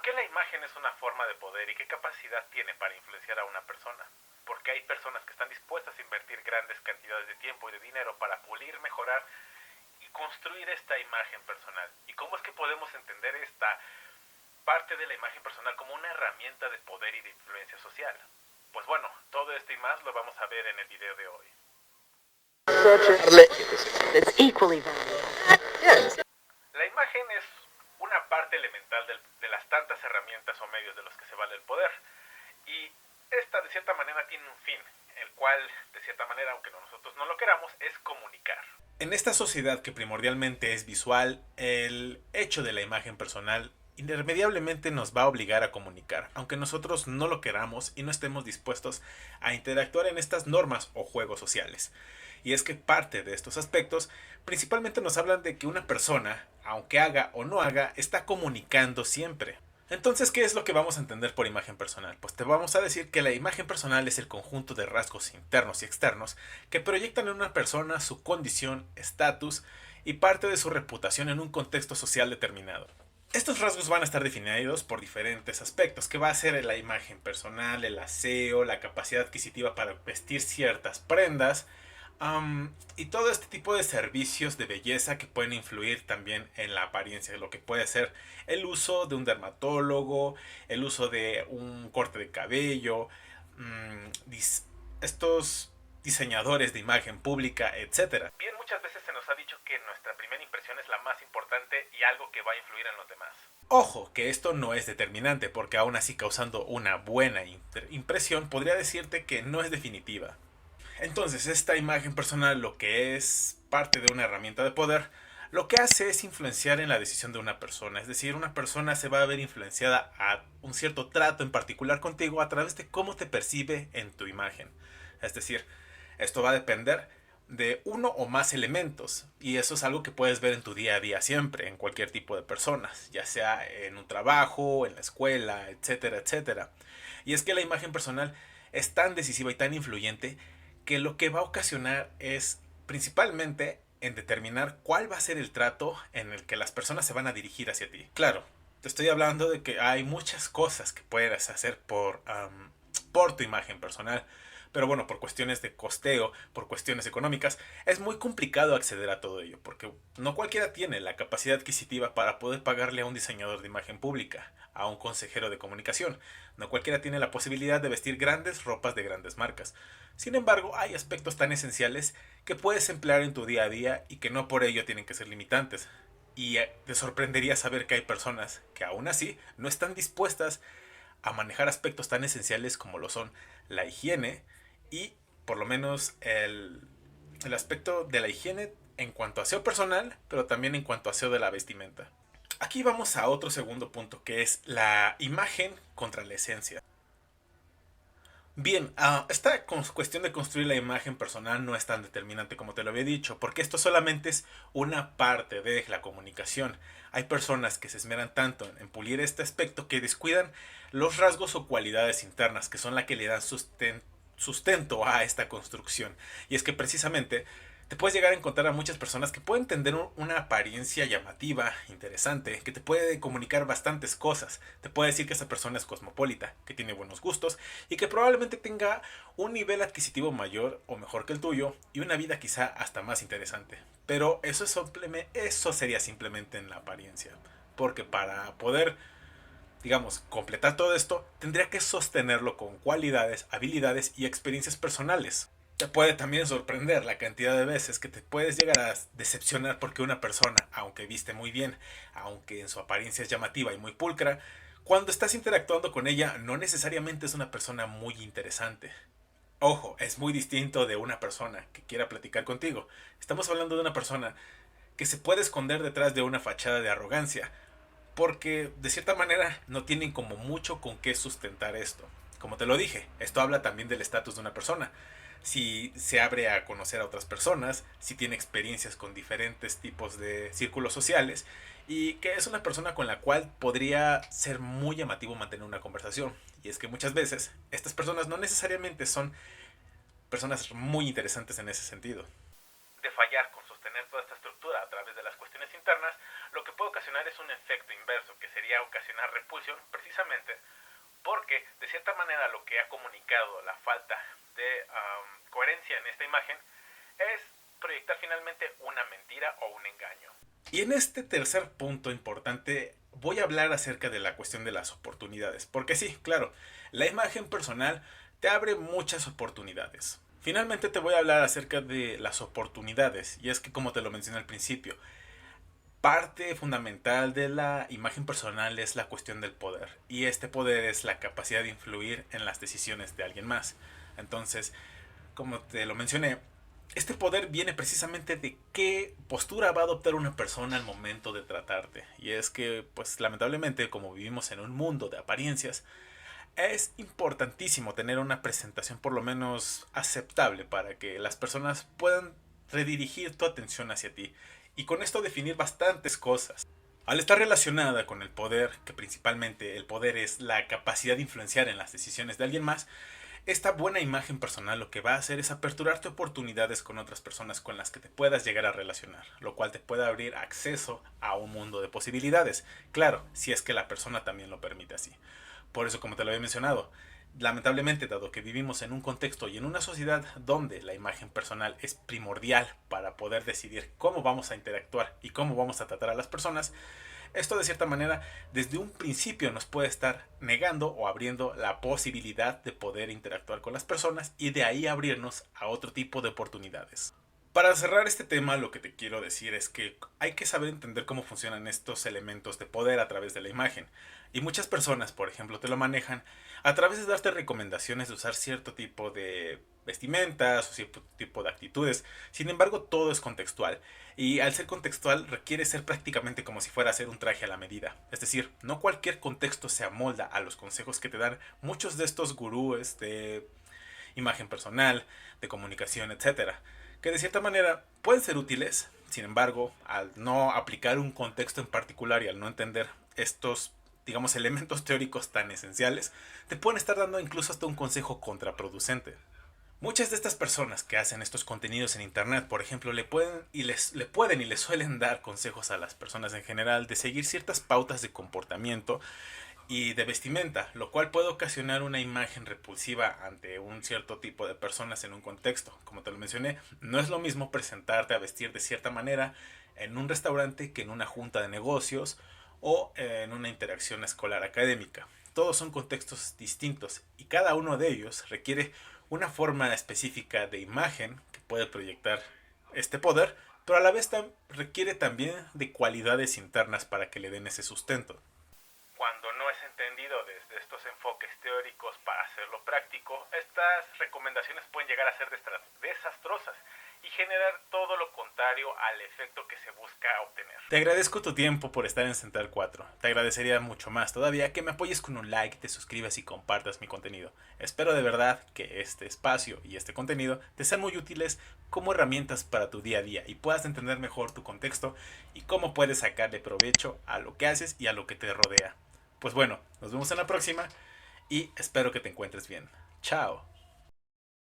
qué la imagen es una forma de poder y qué capacidad tiene para influenciar a una persona? ¿Por qué hay personas que están dispuestas a invertir grandes cantidades de tiempo y de dinero para pulir, mejorar y construir esta imagen personal? ¿Y cómo es que podemos entender esta parte de la imagen personal como una herramienta de poder y de influencia social? Pues bueno, todo esto y más lo vamos a ver en el video de hoy. La imagen es una parte elemental de las tantas herramientas o medios de los que se vale el poder. Y esta de cierta manera tiene un fin, el cual de cierta manera, aunque nosotros no lo queramos, es comunicar. En esta sociedad que primordialmente es visual, el hecho de la imagen personal irremediablemente nos va a obligar a comunicar, aunque nosotros no lo queramos y no estemos dispuestos a interactuar en estas normas o juegos sociales. Y es que parte de estos aspectos principalmente nos hablan de que una persona, aunque haga o no haga, está comunicando siempre. Entonces, ¿qué es lo que vamos a entender por imagen personal? Pues te vamos a decir que la imagen personal es el conjunto de rasgos internos y externos que proyectan en una persona su condición, estatus y parte de su reputación en un contexto social determinado. Estos rasgos van a estar definidos por diferentes aspectos, que va a ser la imagen personal, el aseo, la capacidad adquisitiva para vestir ciertas prendas, y todo este tipo de servicios de belleza que pueden influir también en la apariencia, lo que puede ser el uso de un dermatólogo, el uso de un corte de cabello, estos diseñadores de imagen pública, etcétera. Bien, muchas veces se nos ha dicho que nuestra primera impresión es la más importante y algo que va a influir en los demás. Ojo, que esto no es determinante, porque aún así causando una buena impresión, podría decirte que no es definitiva. Entonces, esta imagen personal, lo que es parte de una herramienta de poder, lo que hace es influenciar en la decisión de una persona. Es decir, una persona se va a ver influenciada a un cierto trato en particular contigo a través de cómo te percibe en tu imagen. Es decir, esto va a depender de uno o más elementos, y eso es algo que puedes ver en tu día a día siempre, en cualquier tipo de personas, ya sea en un trabajo, en la escuela, etcétera, etcétera. Y es que la imagen personal es tan decisiva y tan influyente que lo que va a ocasionar es principalmente en determinar cuál va a ser el trato en el que las personas se van a dirigir hacia ti. Claro, te estoy hablando de que hay muchas cosas que puedes hacer por tu imagen personal. Pero bueno, por cuestiones de costeo, por cuestiones económicas, es muy complicado acceder a todo ello, porque no cualquiera tiene la capacidad adquisitiva para poder pagarle a un diseñador de imagen pública, a un consejero de comunicación. No cualquiera tiene la posibilidad de vestir grandes ropas de grandes marcas. Sin embargo, hay aspectos tan esenciales que puedes emplear en tu día a día y que no por ello tienen que ser limitantes. Y te sorprendería saber que hay personas que aún así no están dispuestas a manejar aspectos tan esenciales como lo son la higiene y por lo menos el aspecto de la higiene en cuanto a aseo personal, pero también en cuanto a aseo de la vestimenta. Aquí vamos a otro segundo punto, que es la imagen contra la esencia. Bien, esta cuestión de construir la imagen personal no es tan determinante como te lo había dicho, porque esto solamente es una parte de la comunicación. Hay personas que se esmeran tanto en pulir este aspecto que descuidan los rasgos o cualidades internas, que son las que le dan sustento a esta construcción. Y es que precisamente te puedes llegar a encontrar a muchas personas que pueden tener una apariencia llamativa, interesante, que te puede comunicar bastantes cosas. Te puede decir que esa persona es cosmopolita, que tiene buenos gustos y que probablemente tenga un nivel adquisitivo mayor o mejor que el tuyo y una vida quizá hasta más interesante. Pero eso sería simplemente en la apariencia. Porque para poder, digamos, completar todo esto, tendría que sostenerlo con cualidades, habilidades y experiencias personales. Te puede también sorprender la cantidad de veces que te puedes llegar a decepcionar porque una persona, aunque viste muy bien, aunque en su apariencia es llamativa y muy pulcra, cuando estás interactuando con ella no necesariamente es una persona muy interesante. Ojo, es muy distinto de una persona que quiera platicar contigo. Estamos hablando de una persona que se puede esconder detrás de una fachada de arrogancia, porque de cierta manera no tienen como mucho con qué sustentar esto. Como te lo dije, esto habla también del estatus de una persona. Si se abre a conocer a otras personas, si tiene experiencias con diferentes tipos de círculos sociales y que es una persona con la cual podría ser muy llamativo mantener una conversación. Y es que muchas veces estas personas no necesariamente son personas muy interesantes en ese sentido. De fallar con sostener toda esta estructura a través de las cuestiones internas, lo que puede ocasionar es un efecto inverso, que sería ocasionar repulsión, precisamente porque de cierta manera lo que ha comunicado la falta de coherencia en esta imagen es proyectar finalmente una mentira o un engaño. Y en este tercer punto importante voy a hablar acerca de la cuestión de las oportunidades, porque sí, claro, la imagen personal te abre muchas oportunidades. Finalmente te voy a hablar acerca de las oportunidades, y es que como te lo mencioné al principio, parte fundamental de la imagen personal es la cuestión del poder, y este poder es la capacidad de influir en las decisiones de alguien más. Entonces, como te lo mencioné, este poder viene precisamente de qué postura va a adoptar una persona al momento de tratarte. Y es que, pues lamentablemente, como vivimos en un mundo de apariencias, es importantísimo tener una presentación por lo menos aceptable para que las personas puedan redirigir tu atención hacia ti y con esto definir bastantes cosas. Al estar relacionada con el poder, que principalmente el poder es la capacidad de influenciar en las decisiones de alguien más, esta buena imagen personal lo que va a hacer es aperturarte oportunidades con otras personas con las que te puedas llegar a relacionar, lo cual te puede abrir acceso a un mundo de posibilidades. Claro, si es que la persona también lo permite así. Por eso, como te lo había mencionado, lamentablemente, dado que vivimos en un contexto y en una sociedad donde la imagen personal es primordial para poder decidir cómo vamos a interactuar y cómo vamos a tratar a las personas, esto de cierta manera desde un principio nos puede estar negando o abriendo la posibilidad de poder interactuar con las personas y de ahí abrirnos a otro tipo de oportunidades. Para cerrar este tema, lo que te quiero decir es que hay que saber entender cómo funcionan estos elementos de poder a través de la imagen. Y muchas personas, por ejemplo, te lo manejan a través de darte recomendaciones de usar cierto tipo de vestimentas o cierto tipo de actitudes. Sin embargo, todo es contextual. Y al ser contextual requiere ser prácticamente como si fuera a hacer un traje a la medida. Es decir, no cualquier contexto se amolda a los consejos que te dan muchos de estos gurúes de imagen personal, de comunicación, etcétera, que de cierta manera pueden ser útiles. Sin embargo, al no aplicar un contexto en particular y al no entender estos, digamos, elementos teóricos tan esenciales, te pueden estar dando incluso hasta un consejo contraproducente. Muchas de estas personas que hacen estos contenidos en internet, por ejemplo, le les suelen dar consejos a las personas en general de seguir ciertas pautas de comportamiento y de vestimenta, lo cual puede ocasionar una imagen repulsiva ante un cierto tipo de personas en un contexto. Como te lo mencioné, no es lo mismo presentarte a vestir de cierta manera en un restaurante que en una junta de negocios o en una interacción escolar académica. Todos son contextos distintos y cada uno de ellos requiere una forma específica de imagen que puede proyectar este poder, pero a la vez requiere también de cualidades internas para que le den ese sustento. Cuando no es entendido desde estos enfoques teóricos para hacerlo práctico, estas recomendaciones pueden llegar a ser desastrosas y generar todo lo contrario al efecto que se busca obtener. Te agradezco tu tiempo por estar en Central 4. Te agradecería mucho más todavía que me apoyes con un like, te suscribas y compartas mi contenido. Espero de verdad que este espacio y este contenido te sean muy útiles como herramientas para tu día a día y puedas entender mejor tu contexto y cómo puedes sacarle provecho a lo que haces y a lo que te rodea. Pues bueno, nos vemos en la próxima y espero que te encuentres bien. Chao.